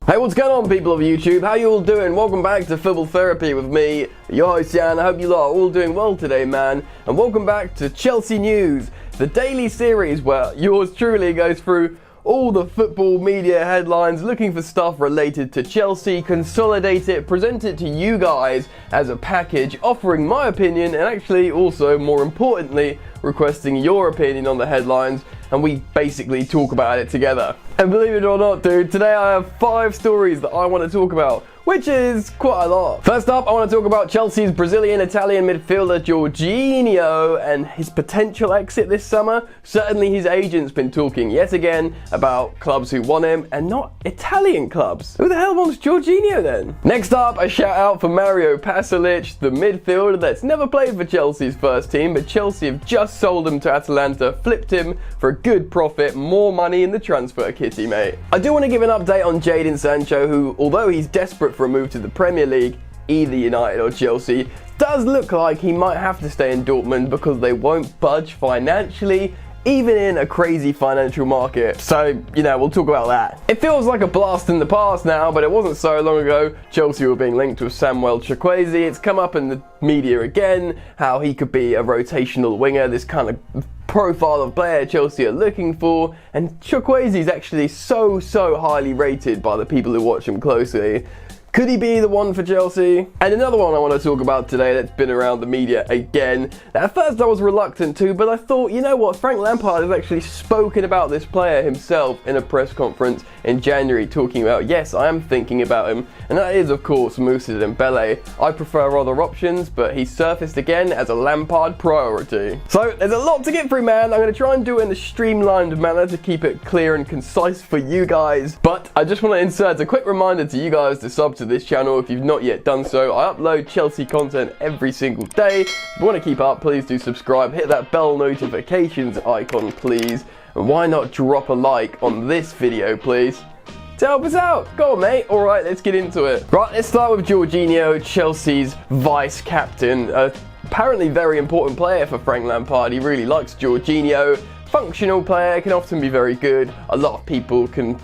Hey, what's going on, people of YouTube? How you all doing? Welcome back to Football Therapy with me, your host Jan. I hope you lot are all doing well today, man. And welcome back to Chelsea News, the daily series where yours truly goes through all the football media headlines, looking for stuff related to Chelsea, consolidate it, present it to you guys as a package, offering my opinion and actually also, more importantly, requesting your opinion on the headlines, and we basically talk about it together. And believe it or not, dude, today I have 5 stories that I want to talk about, which is quite a lot. First up, I want to talk about Chelsea's Brazilian-Italian midfielder Jorginho and his potential exit this summer. Certainly his agent's been talking yet again about clubs who want him and not Italian clubs. Who the hell wants Jorginho then? Next up, a shout out for Mario Pasalic, the midfielder that's never played for Chelsea's first team, but Chelsea have just sold him to Atalanta, flipped him for a good profit, more money in the transfer kitty, mate. I do want to give an update on Jadon Sancho, who, although he's desperate for a move to the Premier League, either United or Chelsea, does look like he might have to stay in Dortmund because they won't budge financially, even in a crazy financial market. So, you know, we'll talk about that. It feels like a blast in the past now, but it wasn't so long ago. Chelsea were being linked with Samuel Chukwueze. It's come up in the media again, how he could be a rotational winger, this kind of profile of player Chelsea are looking for, and Chukwueze is actually so highly rated by the people who watch him closely. Could he be the one for Chelsea? And another one I want to talk about today that's been around the media again. At first I was reluctant to, but I thought, you know what, Frank Lampard has actually spoken about this player himself in a press conference in January, talking about, yes, I am thinking about him, and that is, of course, Moussa Dembele. I prefer other options, but he's surfaced again as a Lampard priority. So there's a lot to get through, man. I'm going to try and do it in a streamlined manner to keep it clear and concise for you guys, but I just want to insert a quick reminder to you guys to sub to this channel if you've not yet done so. I upload Chelsea content every single day. If you want to keep up, please do subscribe, hit that bell notifications icon, please, and why not drop a like on this video, please, to help us out. Go on, mate. Alright, let's get into it. Right, let's start with Jorginho, Chelsea's vice captain, apparently very important player for Frank Lampard. He really likes Jorginho. Functional player, can often be very good. A lot of people can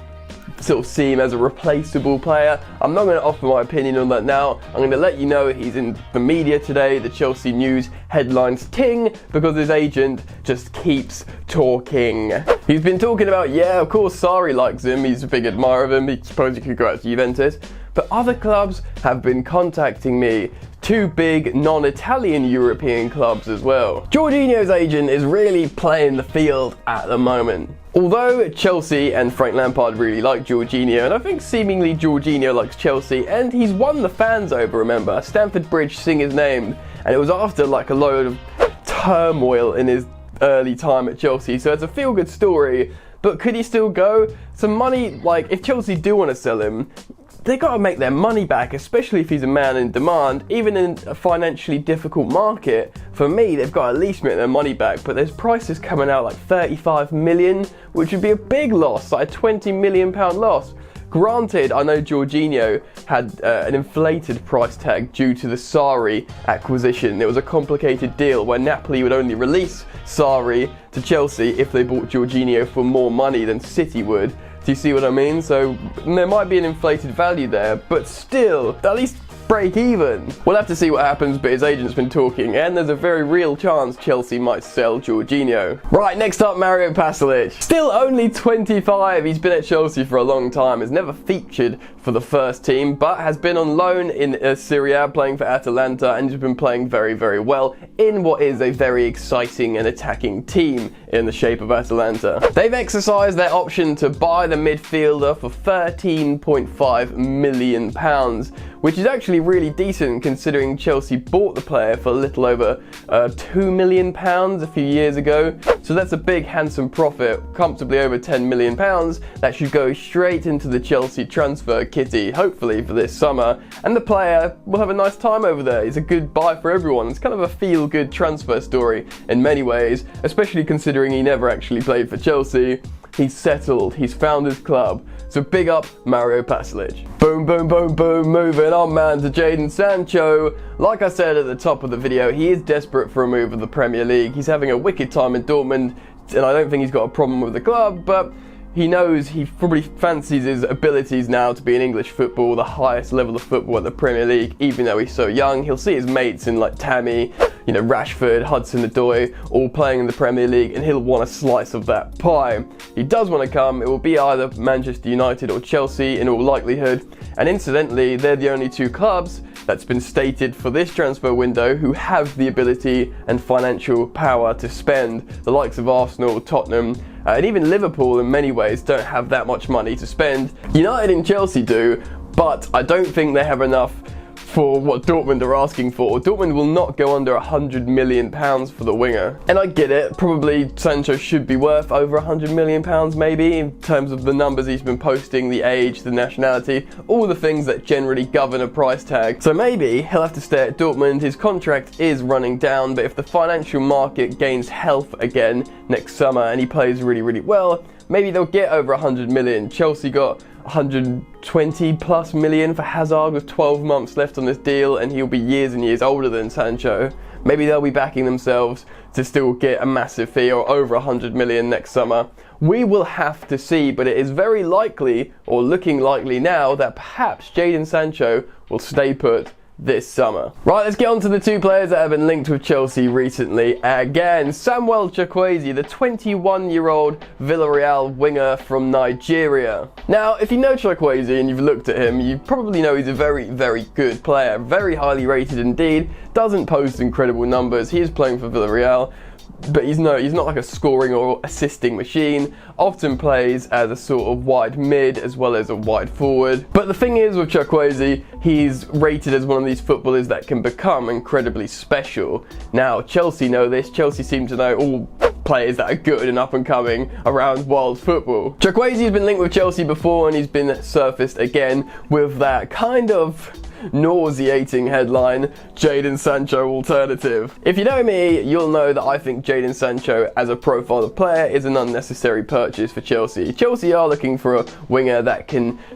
sort of see him as a replaceable player. I'm not going to offer my opinion on that now. I'm going to let you know he's in the media today, the Chelsea News headlines ting, because his agent just keeps talking. He's been talking about, yeah, of course Sarri likes him, he's a big admirer of him, he supposes he could go out to Juventus, but other clubs have been contacting me. 2 big non-Italian European clubs as well. Jorginho's agent is really playing the field at the moment. Although Chelsea and Frank Lampard really like Jorginho, and I think seemingly Jorginho likes Chelsea, and he's won the fans over, remember. Stamford Bridge sing his name, and it was after like a load of turmoil in his early time at Chelsea, so it's a feel-good story. But could he still go? Some money, like if Chelsea do want to sell him, they got to make their money back, especially if he's a man in demand, even in a financially difficult market. For me, they've got to at least make their money back, but there's prices coming out like 35 million, which would be a big loss, like a 20 million pound loss. Granted, I know Jorginho had an inflated price tag due to the Sarri acquisition. It was a complicated deal where Napoli would only release Sarri to Chelsea if they bought Jorginho for more money than City would. Do you see what I mean? So there might be an inflated value there, but still, at least break even. We'll have to see what happens, but his agent's been talking, and there's a very real chance Chelsea might sell Jorginho. Right, next up, Mario Pasalic. Still only 25, he's been at Chelsea for a long time, has never featured for the first team, but has been on loan in Serie A playing for Atalanta, and has been playing very well in what is a very exciting and attacking team in the shape of Atalanta. They've exercised their option to buy the midfielder for £13.5 million, which is actually really decent considering Chelsea bought the player for a little over £2 million a few years ago. So that's a big handsome profit, comfortably over £10 million. That should go straight into the Chelsea transfer kitty, hopefully for this summer. And the player will have a nice time over there. He's a good buy for everyone. It's kind of a feel-good transfer story in many ways, especially considering he never actually played for Chelsea. He's settled, he's found his club. So big up Mario Pasalic. Boom, boom, boom, boom, moving on, man, to Jadon Sancho. Like I said at the top of the video, he is desperate for a move of the Premier League. He's having a wicked time in Dortmund, and I don't think he's got a problem with the club, but he knows he probably fancies his abilities now to be in English football, the highest level of football at the Premier League, even though he's so young. He'll see his mates in like Tammy, you know, Rashford, Hudson-Odoi, all playing in the Premier League, and he'll want a slice of that pie. He does want to come. It will be either Manchester United or Chelsea in all likelihood. And incidentally, they're the only two clubs that's been stated for this transfer window who have the ability and financial power to spend. The likes of Arsenal, Tottenham, and even Liverpool in many ways don't have that much money to spend. United and Chelsea do, but I don't think they have enough for what Dortmund are asking for. Dortmund will not go under £100 million for the winger. And I get it, probably Sancho should be worth over £100 million maybe, in terms of the numbers he's been posting, the age, the nationality, all the things that generally govern a price tag. So maybe he'll have to stay at Dortmund. His contract is running down, but if the financial market gains health again next summer and he plays really, really well, maybe they'll get over 100 million. Chelsea got 120 plus million for Hazard with 12 months left on this deal, and he'll be years and years older than Sancho. Maybe they'll be backing themselves to still get a massive fee or over 100 million next summer. We will have to see, but it is very likely, or looking likely now, that perhaps Jadon Sancho will stay put this summer. Right, let's get on to the two players that have been linked with Chelsea recently. Again, Samuel Chukwueze, the 21-year-old Villarreal winger from Nigeria. Now, if you know Chukwueze and you've looked at him, you probably know he's a very, very good player, very highly rated indeed, doesn't post incredible numbers. He is playing for Villarreal, but he's not like a scoring or assisting machine. Often plays as a sort of wide mid as well as a wide forward. But the thing is with Chukwueze, he's rated as one of these footballers that can become incredibly special. Now, Chelsea know this. Chelsea seem to know all players that are good and up and coming around world football. Chukwueze has been linked with Chelsea before, and he's been surfaced again with that kind of nauseating headline, Jadon Sancho alternative. If you know me, you'll know that I think Jadon Sancho as a profile of player is an unnecessary purchase for Chelsea. Chelsea are looking for a winger that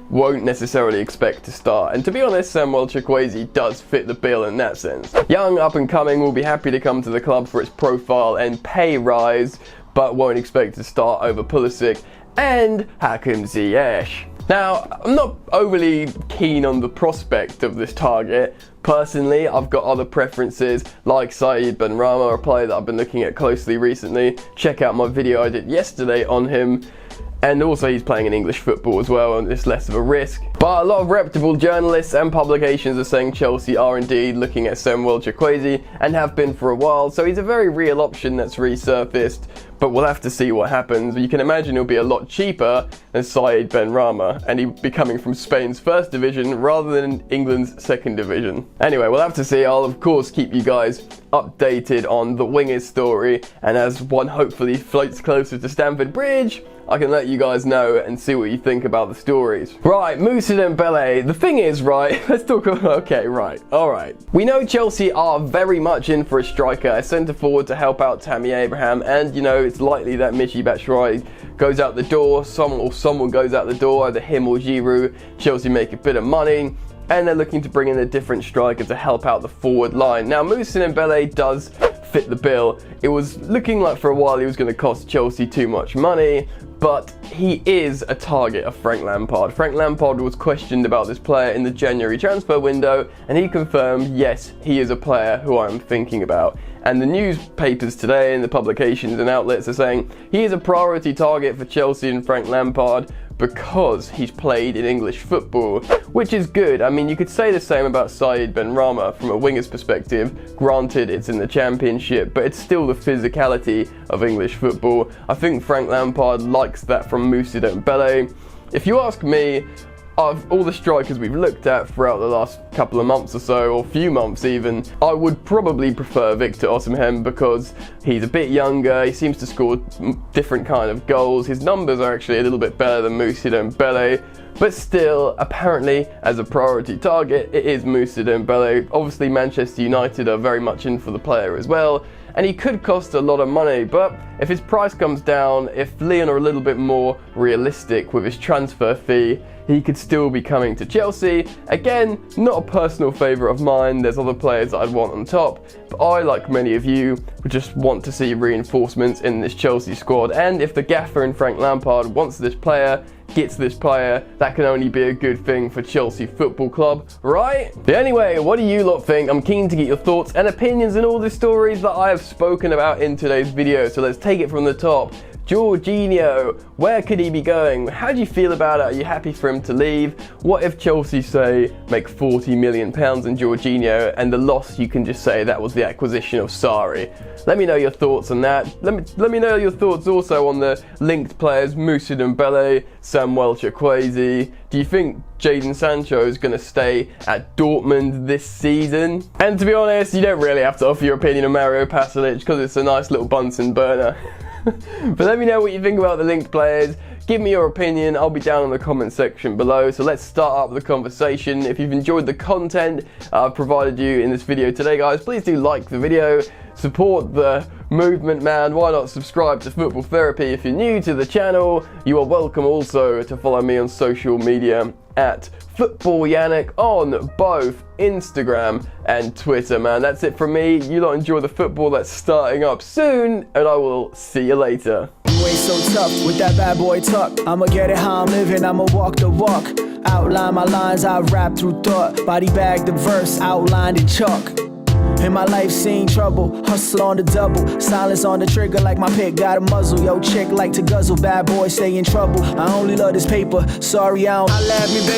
won't necessarily expect to start, and to be honest, Samuel Chukwueze does fit the bill in that sense. Young, up and coming, will be happy to come to the club for its profile and pay rise, but won't expect to start over Pulisic and Hakim Ziyech. Now, I'm not overly keen on the prospect of this target. Personally, I've got other preferences, like Said Benrahma, a player that I've been looking at closely recently. Check out my video I did yesterday on him. And also he's playing in English football as well, and it's less of a risk. But a lot of reputable journalists and publications are saying Chelsea are indeed looking at Samuel Chukwueze, and have been for a while, so he's a very real option that's resurfaced. But we'll have to see what happens. You can imagine he'll be a lot cheaper than Said Benrahma, and he'll be coming from Spain's first division rather than England's second division. Anyway, we'll have to see. I'll of course keep you guys updated on the wingers story, and as one hopefully floats closer to Stamford Bridge, I can let you guys know and see what you think about the stories. Right, Moussa Dembele. The thing is, right, let's talk about, okay, right, alright. We know Chelsea are very much in for a striker, a centre forward to help out Tammy Abraham, and you know, it's likely that Michy Batshuayi goes out the door, someone goes out the door, either him or Giroud. Chelsea make a bit of money, and they're looking to bring in a different striker to help out the forward line. Now, Moussa Dembele does fit the bill. It was looking like for a while he was going to cost Chelsea too much money, but he is a target of Frank Lampard. Frank Lampard was questioned about this player in the January transfer window, and he confirmed, yes, he is a player who I'm thinking about. And the newspapers today and the publications and outlets are saying he is a priority target for Chelsea and Frank Lampard because he's played in English football, which is good. I mean, you could say the same about Said Benrahma from a winger's perspective. Granted, it's in the Championship, but it's still the physicality of English football. I think Frank Lampard likes that from Moussa Dembele. If you ask me, of all the strikers we've looked at throughout the last couple of months or so, or few months even, I would probably prefer Victor Osimhen because he's a bit younger, he seems to score different kind of goals, his numbers are actually a little bit better than Moussa Dembele, but still, apparently, as a priority target, it is Moussa Dembele. Obviously, Manchester United are very much in for the player as well, and he could cost a lot of money, but if his price comes down, if Lyon are a little bit more realistic with his transfer fee, he could still be coming to Chelsea. Again, not a personal favourite of mine, there's other players that I'd want on top, but I, like many of you, would just want to see reinforcements in this Chelsea squad, and if the gaffer and Frank Lampard wants this player, gets this player, that can only be a good thing for Chelsea Football Club, right? But anyway, what do you lot think? I'm keen to get your thoughts and opinions on all the stories that I have spoken about in today's video, so let's take it from the top. Jorginho, where could he be going? How do you feel about it? Are you happy for him to leave? What if Chelsea, say, make £40 million in Jorginho, and the loss, you can just say that was the acquisition of Sarri? Let me know your thoughts on that. Let me know your thoughts also on the linked players, Moussa Dembele, Samuel Chukwueze. Do you think Jadon Sancho is going to stay at Dortmund this season? And to be honest, you don't really have to offer your opinion on Mario Pasalic because it's a nice little Bunsen burner. But let me know what you think about the linked players. Give me your opinion, I'll be down in the comment section below. So let's start up the conversation. If you've enjoyed the content I've provided you in this video today, guys, please do like the video, support the movement, man. Why not subscribe to Football Therapy if you're new to the channel? You are welcome also to follow me on social media at Football Yannick on both Instagram and Twitter, man. That's it from me. You lot enjoy the football that's starting up soon, and I will see you later. You ain't so tough with that bad boy talk. I'ma get it how I'm living, I'ma walk the walk. Outline my lines, I rap through thought. Body bag the verse, outlined in chalk. In my life seen trouble, hustle on the double. Silence on the trigger like my pick got a muzzle. Yo chick like to guzzle, bad boy stay in trouble. I only love this paper, sorry I don't. I laugh me, baby.